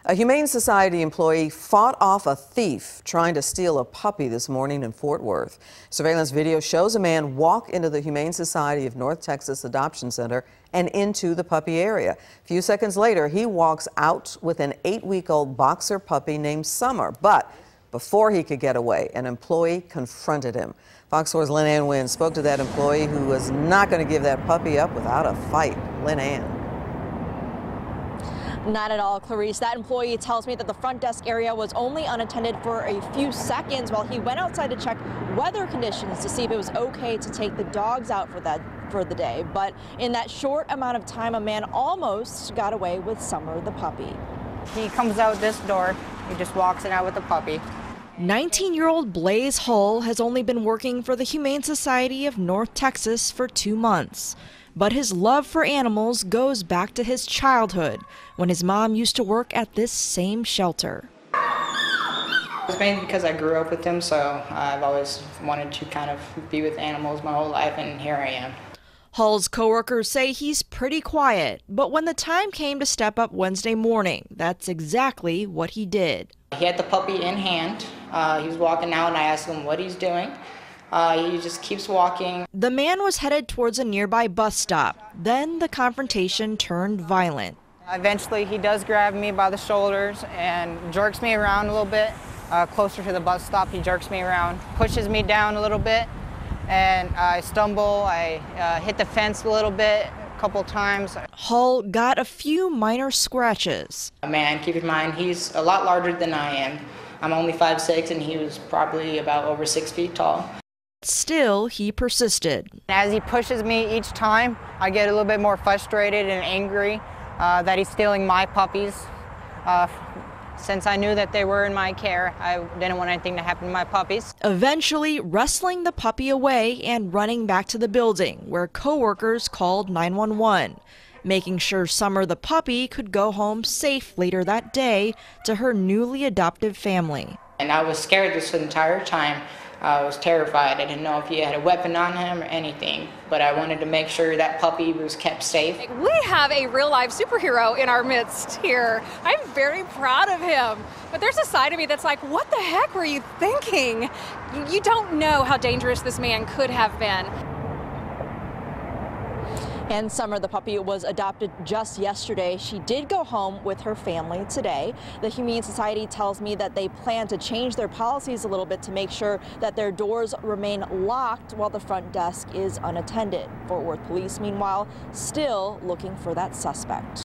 A Humane Society employee fought off a thief trying to steal a puppy this morning in Fort Worth. Surveillance video shows a man walk into the Humane Society of North Texas Adoption Center and into the puppy area. A few seconds later, he walks out with an 8-week-old boxer puppy named Summer. But before he could get away, an employee confronted him. Fox 4's Lynn Ann Wynn spoke to that employee who was not going to give that puppy up without a fight. Lynn Ann. Not at all, Clarice. That employee tells me that the front desk area was only unattended for a few seconds while he went outside to check weather conditions to see if it was okay to take the dogs out for the day. But in that short amount of time, a man almost got away with Summer the puppy. He comes out this door. He just walks in out with the puppy. 19-year-old Blaze Hull has only been working for the Humane Society of North Texas for 2 months. But his love for animals goes back to his childhood, when his mom used to work at this same shelter. It's mainly because I grew up with them, so I've always wanted to kind of be with animals my whole life, and here I am. Hull's coworkers say he's pretty quiet, but when the time came to step up Wednesday morning, that's exactly what he did. He had the puppy in hand. He was walking out, and I asked him what he's doing. He just keeps walking. The man was headed towards a nearby bus stop. Then the confrontation turned violent. Eventually, he does grab me by the shoulders and jerks me around a little bit. Closer to the bus stop, he jerks me around, pushes me down a little bit, and I stumble. I hit the fence a little bit, a couple times. Hull got a few minor scratches. Man, keep in mind, he's a lot larger than I am. I'm only 5'6", and he was probably about over 6 feet tall. Still, he persisted. As he pushes me each time, I get a little bit more frustrated and angry that he's stealing my puppies. Since I knew that they were in my care, I didn't want anything to happen to my puppies. Eventually, wrestling the puppy away and running back to the building, where coworkers called 911, making sure Summer the puppy could go home safe later that day to her newly adopted family. And I was scared this entire time. I was terrified. I didn't know if he had a weapon on him or anything, but I wanted to make sure that puppy was kept safe. We have a real-life superhero in our midst here. I'm very proud of him, but there's a side of me that's like, what the heck were you thinking? You don't know how dangerous this man could have been. And Summer the puppy was adopted just yesterday. She did go home with her family today. The Humane Society tells me that they plan to change their policies a little bit to make sure that their doors remain locked while the front desk is unattended. Fort Worth Police, meanwhile, still looking for that suspect.